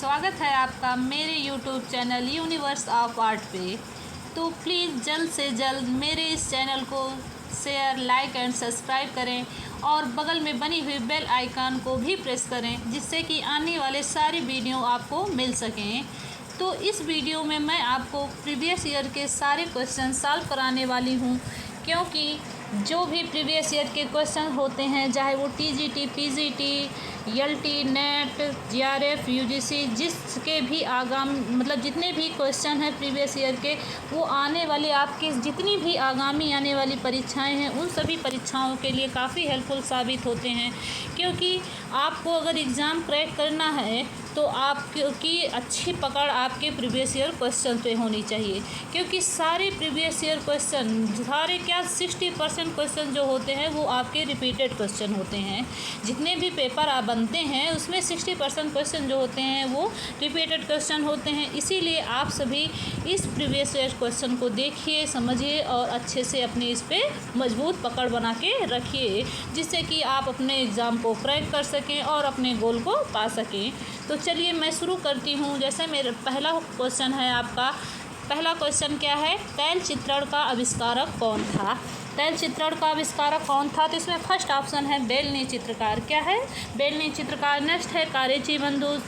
स्वागत है आपका मेरे YouTube channel universe of art पे। तो प्लीज़ जल्द से जल्द मेरे इस चैनल को शेयर, लाइक एंड सब्सक्राइब करें और बगल में बनी हुई बेल आइकन को भी प्रेस करें, जिससे कि आने वाले सारी वीडियो आपको मिल सकें। तो इस वीडियो में मैं आपको प्रीवियस ईयर के सारे क्वेश्चन सॉल्व कराने वाली हूँ, क्योंकि जो भी प्रीवियस ईयर के क्वेश्चन होते हैं, चाहे वो TGT, PGT, LT, net, GRF, UGC, जिसके भी मतलब जितने भी क्वेश्चन हैं प्रीवियस ईयर के, वो आने वाले आपके जितनी भी आगामी आने वाली परीक्षाएं हैं, उन सभी परीक्षाओं के लिए काफ़ी हेल्पफुल साबित होते हैं। क्योंकि आपको अगर एग्ज़ाम क्रैक करना है तो आपकी अच्छी पकड़ आपके प्रीवियस ईयर क्वेश्चन पे होनी चाहिए, क्योंकि सारे प्रीवियस ईयर क्वेश्चन, सारे क्या 60% क्वेश्चन जो होते हैं वो आपके रिपीटेड क्वेश्चन होते हैं। जितने भी पेपर आप बनते हैं उसमें 60% क्वेश्चन जो होते हैं वो रिपीटेड क्वेश्चन होते हैं। इसीलिए आप सभी इस प्रीवियस ईयर क्वेश्चन को देखिए, समझिए और अच्छे से अपने इस पर मजबूत पकड़ बना के रखिए, जिससे कि आप अपने एग्ज़ाम को क्रैक कर सकें और अपने गोल को पा सकें। तो चलिए मैं शुरू करती हूँ। जैसे मेरा पहला क्वेश्चन है आपका, पहला क्वेश्चन क्या है, तैल चित्रण का आविष्कारक कौन था? तैल चित्रण का आविष्कारक कौन था? तो इसमें फर्स्ट ऑप्शन है बेलनी चित्रकार। क्या है? बेलनी चित्रकार। नेक्स्ट है कारेची बंधु,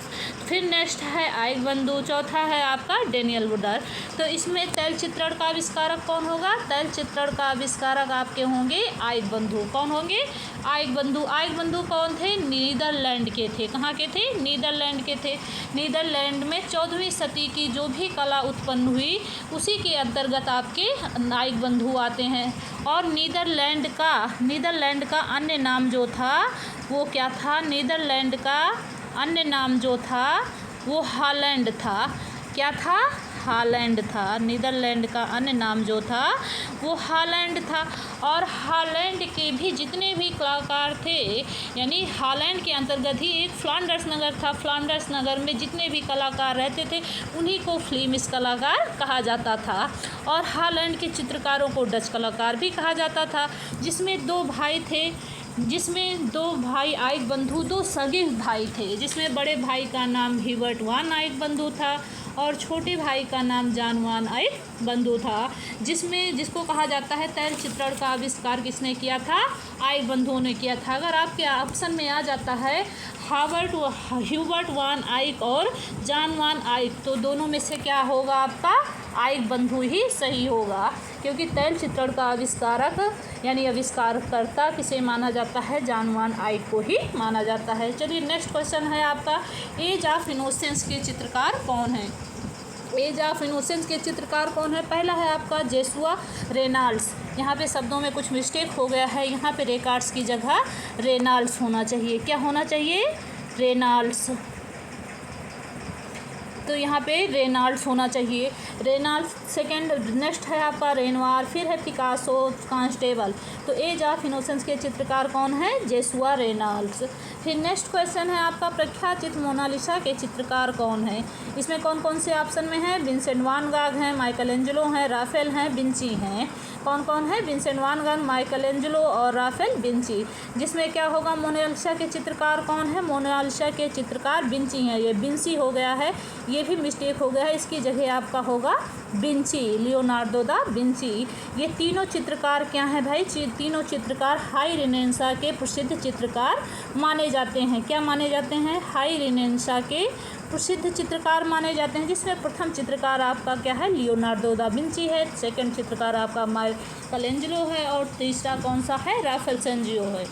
फिर नेक्स्ट है आइक बंधु, चौथा है आपका डेनियल वुडर। तो इसमें तैल चित्रण का आविष्कारक कौन होगा? तैल चित्रण का आविष्कारक आपके होंगे आइक बंधु। कौन होंगे? आइक बंधु। आइक बंधु कौन थे? नीदरलैंड के थे। कहाँ के थे? नीदरलैंड के थे। नीदरलैंड में 14वीं सदी की जो भी कला उत्पन्न हुई उसी के अंतर्गत आपके आइक बंधु आते हैं। और नीदरलैंड का अन्य नाम जो था वो क्या था? नीदरलैंड का अन्य नाम जो था वो हॉलैंड था। क्या था? हॉलैंड था। नीदरलैंड का अन्य नाम जो था वो हॉलैंड था। और हॉलैंड के भी जितने भी कलाकार थे, यानी हॉलैंड के अंतर्गत ही एक फ्लांडर्स नगर था। फ्लांडर्स नगर में जितने भी कलाकार रहते थे उन्हीं को फ्लीमिश कलाकार कहा जाता था। और हॉलैंड के चित्रकारों को डच कलाकार भी कहा जाता था। जिसमें दो भाई आइक बंधु, दो सगे भाई थे, जिसमें बड़े भाई का नाम ह्यूबर्ट वान आइक बंधु था और छोटे भाई का नाम जॉन वान आइक बंधु था। जिसको कहा जाता है तैल चित्रण का आविष्कार किसने किया था? आइक बंधुओं ने किया था। अगर आपके ऑप्शन में आ जाता है ह्यूबर्ट वान आइक और जॉन वान आइक, तो दोनों में से क्या होगा आपका? आइक बंधु ही सही होगा, क्योंकि तैल चित्रण का आविष्कारक यानी आविष्कारकर्ता किसे माना जाता है? जॉन वान आइक को ही माना जाता है। चलिए नेक्स्ट क्वेश्चन है आपका, एज ऑफ इनोसेंस के चित्रकार कौन है? एज ऑफ इनोसेंस के चित्रकार कौन है? पहला है आपका जोशुआ रेनॉल्ड्स। यहाँ पे शब्दों में कुछ मिस्टेक हो गया है, यहाँ पे रेकॉर्ड्स की जगह रेनॉल्ड्स होना चाहिए। क्या होना चाहिए? रेनॉल्ड्स। तो यहाँ पे रेनॉल्ड्स होना चाहिए। Reynolds second. नेक्स्ट है आपका रेनवार, फिर है पिकासो, कांस्टेबल। तो एज ऑफ इनोसेंस के चित्रकार कौन है? Joshua Reynolds. फिर नेक्स्ट क्वेश्चन है आपका, प्रख्यात चित्र मोनालिसा के चित्रकार कौन है? इसमें कौन कौन से ऑप्शन में है? विंसेंट वान गॉग हैं, माइकल एंजेलो हैं, राफेल हैं, विंची हैं। कौन कौन है? विंसेंट वान गॉग, माइकल एंजेलो और राफेल विंची। जिसमें क्या होगा? मोनालिसा के चित्रकार कौन है? मोनालिसा के चित्रकार विंची हैं। ये विंची हो गया है, ये भी मिस्टेक हो गया है, इसकी जगह आपका होगा विंची, लियोनार्डो दा विंची। ये तीनों चित्रकार क्या हैं भाई? तीनों चित्रकार हाई रेनेसां के प्रसिद्ध चित्रकार माने जाते हैं। क्या माने जाते हैं? हाई रेनेसां के प्रसिद्ध चित्रकार माने जाते हैं। जिसमें प्रथम चित्रकार आपका क्या है? लियोनार्डो दा विंची है। सेकंड चित्रकार आपका माइकल एंजेलो है और तीसरा कौन सा है? राफेल सेंजियो है।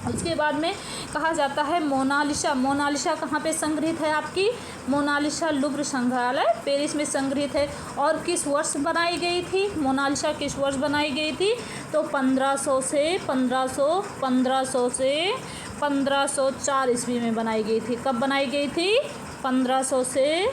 उसके बाद में कहा जाता है मोनालिसा। मोनालिसा कहाँ पे संग्रहित है आपकी? मोनालिसा लुव्र संग्रहालय पेरिस में संग्रहित है। और किस वर्ष बनाई गई थी? मोनालिसा किस वर्ष बनाई गई थी? तो 1504 ईस्वी में बनाई गई थी। कब बनाई गई थी? 1500 से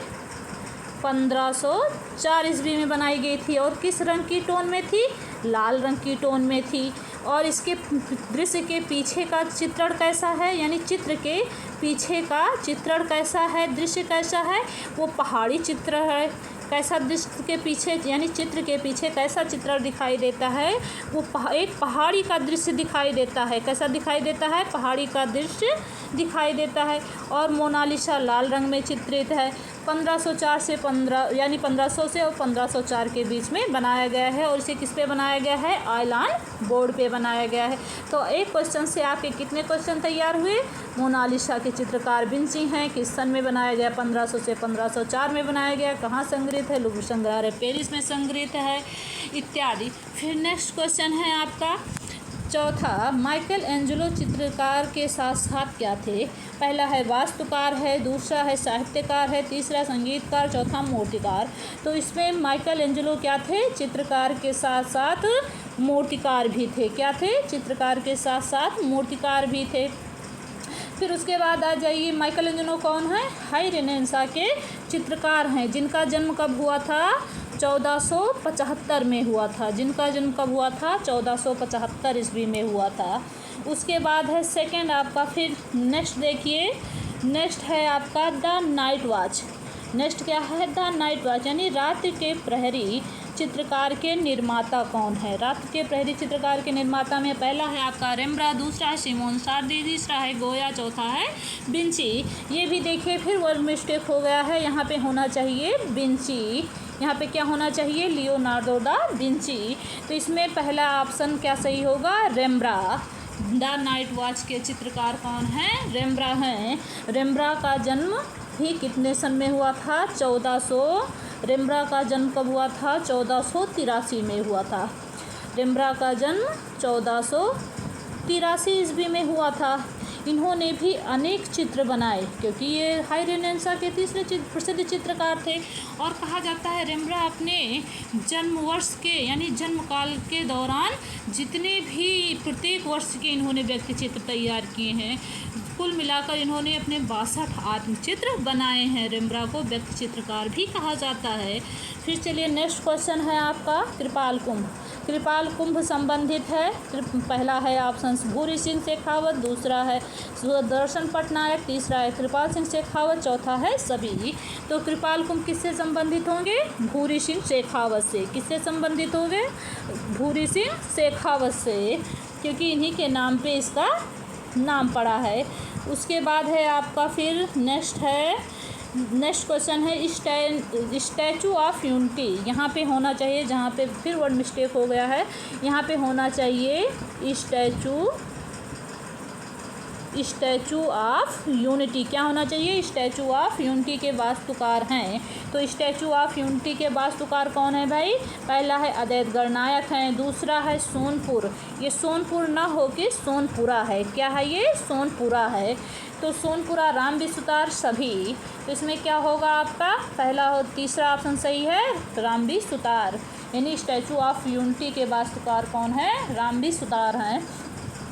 1504 ईस्वी में बनाई गई थी। और किस रंग की टोन में थी? लाल रंग की टोन में थी। और इसके दृश्य के पीछे का चित्रण कैसा है? यानी चित्र के पीछे का चित्रण कैसा है? दृश्य कैसा है? वो पहाड़ी चित्र है। कैसा दृश्य के पीछे यानी चित्र के पीछे कैसा चित्र दिखाई देता है, वो एक पहाड़ी का दृश्य दिखाई देता है। कैसा दिखाई देता है? पहाड़ी का दृश्य दिखाई देता है। और मोनालिसा लाल रंग में चित्रित है। 1504 से 1500 से और 1504 के बीच में बनाया गया है और इसे किस पे बनाया गया है? आयलान बोर्ड पे बनाया गया है। तो एक क्वेश्चन से आपके कितने क्वेश्चन तैयार हुए? मोनालिसा के चित्रकार विंची हैं, किस सन में बनाया गया? 1500 से 1504 में बनाया गया। कहाँ संग्रहित है? लूव्र संग्रहालय पेरिस में संग्रहित है, इत्यादि। फिर नेक्स्ट क्वेश्चन है आपका चौथा, माइकल एंजेलो चित्रकार के साथ साथ क्या थे? पहला है वास्तुकार है, दूसरा है साहित्यकार है, तीसरा संगीतकार, चौथा मूर्तिकार। तो इसमें माइकल एंजेलो क्या थे? चित्रकार के साथ साथ मूर्तिकार भी थे। क्या थे? चित्रकार के साथ साथ मूर्तिकार भी थे। फिर उसके बाद आ जाइए, माइकल एंजेलो कौन है? हाई रेनेसां के चित्रकार हैं, जिनका जन्म कब हुआ था? 1475 में हुआ था। जिनका जन्म कब हुआ था? 1475 ईस्वी में हुआ था। उसके बाद है सेकंड आपका, फिर नेक्स्ट देखिए, नेक्स्ट है आपका द नाइट वॉच। नेक्स्ट क्या है? द नाइट वॉच, यानी रात के प्रहरी चित्रकार के निर्माता कौन है? रात के प्रहरी चित्रकार के निर्माता में पहला है आपका रेम्ब्रांdt, दूसरा है सिमोन सार्दी, तीसरा है गोया, चौथा है विंची। ये भी देखिए फिर वर्ड मिस्टेक हो गया है, यहाँ पे होना चाहिए विंची, यहाँ पे क्या होना चाहिए? Leonardo da Vinci. तो इसमें पहला ऑप्शन क्या सही होगा? रेम्ब्रांdt। द नाइट वॉच के चित्रकार कौन हैं? रेम्ब्रांdt हैं। रेम्ब्रांdt का जन्म भी कितने सन में हुआ था? 1400। रेम्ब्रांdt का जन्म कब हुआ था? 1483 में हुआ था। रेम्ब्रांdt का जन्म 1483 ईस्वी में हुआ था। इन्होंने भी अनेक चित्र बनाए, क्योंकि ये हाई रेनेसां के तीसरे प्रसिद्ध चित्रकार थे। और कहा जाता है रेम्ब्रांdt अपने जन्म वर्ष के यानी जन्म काल के दौरान जितने भी प्रत्येक वर्ष के इन्होंने व्यक्ति चित्र तैयार किए हैं, कुल मिलाकर इन्होंने अपने 62 आत्मचित्र बनाए हैं। रेम्ब्रांdt को व्यक्ति चित्रकार भी कहा जाता है। फिर चलिए नेक्स्ट क्वेश्चन है आपका कृपाल कुंभ। कृपाल कुंभ संबंधित है, पहला है ऑप्शन भूरी सिंह शेखावत, दूसरा है सुदर्शन पटनायक, तीसरा है कृपाल सिंह शेखावत, चौथा है सभी। तो कृपाल कुंभ किससे संबंधित होंगे? भूरी सिंह शेखावत से। किससे संबंधित होंगे? भूरी सिंह शेखावत से, क्योंकि इन्हीं के नाम पे इसका नाम पड़ा है। उसके बाद है आपका फिर नेक्स्ट क्वेश्चन है स्टैचू ऑफ यूनिटी। यहाँ पे होना चाहिए, जहाँ पे फिर वर्ड मिस्टेक हो गया है, यहाँ पे होना चाहिए स्टैचू ऑफ यूनिटी। क्या होना चाहिए? स्टैचू ऑफ यूनिटी के वास्तुकार हैं। तो स्टैचू ऑफ यूनिटी के वास्तुकार कौन है भाई? पहला है अद्वैत गणनायक हैं, दूसरा है सोनपुर। ये सोनपुर ना हो के सोनपुरा है। क्या है ये? सोनपुरा है। तो सोनपुरा, रामबी सुतार, सभी। तो इसमें क्या होगा आपका? तीसरा ऑप्शन सही है, रामबी सुतार। यानी स्टैचू ऑफ यूनिटी के वास्तुकार कौन है? रामबी सुतार हैं।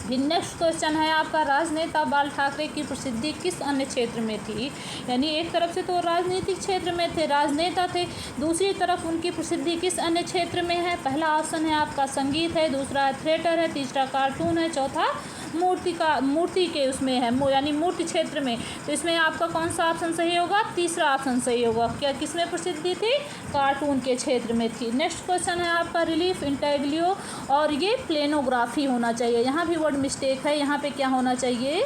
फिर नेक्स्ट क्वेश्चन है आपका राजनेता बाल ठाकरे की प्रसिद्धि किस अन्य क्षेत्र में थी? यानी एक तरफ से तो राजनीतिक क्षेत्र में थे, राजनेता थे, दूसरी तरफ उनकी प्रसिद्धि किस अन्य क्षेत्र में है? पहला ऑप्शन है आपका संगीत है, दूसरा है थिएटर है, तीसरा कार्टून है, चौथा मूर्ति के उसमें है, यानी मूर्ति क्षेत्र में। तो इसमें आपका कौन सा ऑप्शन सही होगा? तीसरा ऑप्शन सही होगा। क्या किसमें प्रसिद्धि थी? कार्टून के क्षेत्र में थी। नेक्स्ट क्वेश्चन है आपका रिलीफ, इंटेग्लियो और ये प्लेनोग्राफी होना चाहिए। यहाँ भी वर्ड मिस्टेक है, यहाँ पे क्या होना चाहिए?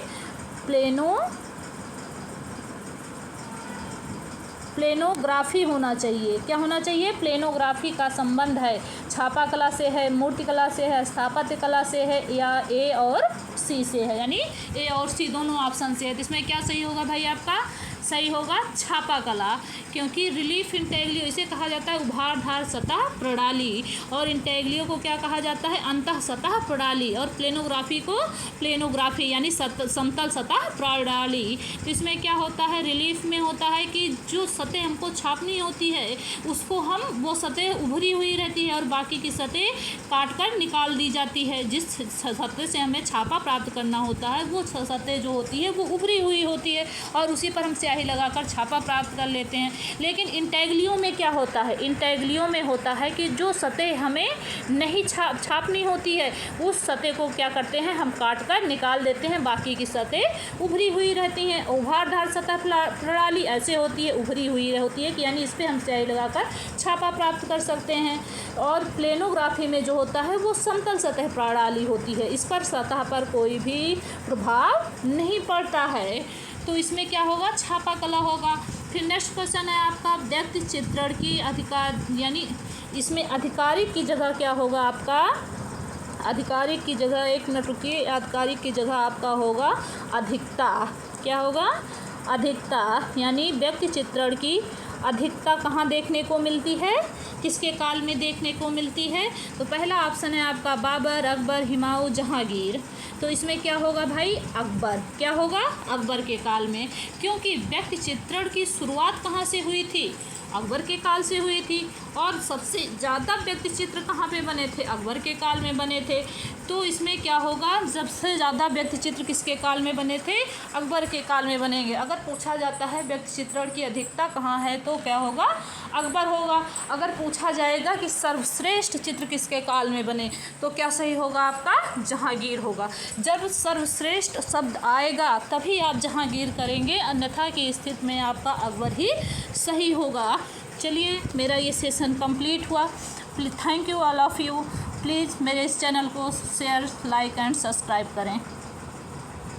प्लेनोग्राफी होना चाहिए। क्या होना चाहिए? प्लेनोग्राफी का संबंध है छापा कला से है, मूर्ति कला से है, स्थापत्य कला से है, या ए और सी से है, यानी ए और सी दोनों ऑप्शन से है। तो इसमें क्या सही होगा भाई? आपका सही होगा छापा कला, क्योंकि रिलीफ इंटेग्लियो इसे कहा जाता है उभारधार सतह प्रणाली, और इंटेग्लियो को क्या कहा जाता है? अंतः सतह प्रणाली, और प्लेनोग्राफी यानी समतल सतह प्रणाली। तो इसमें क्या होता है? रिलीफ में होता है कि जो सतह हमको छापनी होती है उसको वो सतह उभरी हुई रहती है और बाकी की सतह काट कर निकाल दी जाती है। जिस सतह से हमें छापा प्राप्त करना होता है वो सतह जो होती है वो उभरी हुई होती है और उसी पर हम स्याही लगाकर छापा प्राप्त कर लेते हैं। लेकिन इंटेग्लियो में क्या होता है, इंटेग्लियो में होता है कि जो सतह हमें नहीं छापनी होती है उस सतह को क्या करते हैं हम काट कर निकाल देते हैं, बाकी की सतह उभरी हुई रहती हैं। उभारदार सतह प्रणाली ऐसे होती है, उभरी हुई होती है कि यानी इस पर हम स्याही लगाकर छापा प्राप्त कर सकते हैं। और प्लेनोग्राफी में जो होता है वो समतल सतह प्रणाली होती है, इस पर सतह पर कोई भी प्रभाव नहीं पड़ता है, तो इसमें क्या होगा छापा कला होगा। फिर नेक्स्ट क्वेश्चन है आपका व्यक्ति चित्रण की अधिकार, यानी इसमें आधिकारिक की जगह क्या होगा आपका, आधिकारिक की जगह एक मिनट रुकिए, आधिकारिक की जगह आपका होगा अधिकता। क्या होगा, अधिकता, यानी व्यक्ति चित्रण की अधिकता कहाँ देखने को मिलती है, किसके काल में देखने को मिलती है। तो पहला ऑप्शन है आपका बाबर, अकबर, हुमायूं, जहांगीर। तो इसमें क्या होगा भाई अकबर, क्या होगा अकबर के काल में, क्योंकि व्यक्ति चित्रण की शुरुआत कहाँ से हुई थी, अकबर के काल से हुई थी। और सबसे ज़्यादा व्यक्ति चित्र कहाँ पे बने थे, अकबर के काल में बने थे। तो इसमें क्या होगा, सबसे ज़्यादा व्यक्ति चित्र किसके काल में बने थे, अकबर के काल में बनेंगे। अगर पूछा जाता है व्यक्ति चित्रण की अधिकता कहाँ है तो क्या होगा अकबर होगा। अगर पूछा जाएगा कि सर्वश्रेष्ठ चित्र किसके काल में बने तो क्या सही होगा आपका जहांगीर होगा। जब सर्वश्रेष्ठ शब्द आएगा तभी आप जहांगीर करेंगे, अन्यथा की स्थिति में आपका अकबर ही सही होगा। चलिए मेरा ये सेशन कंप्लीट हुआ। Thank you all of you. Please मेरे इस चैनल को शेयर, लाइक एंड सब्सक्राइब करें।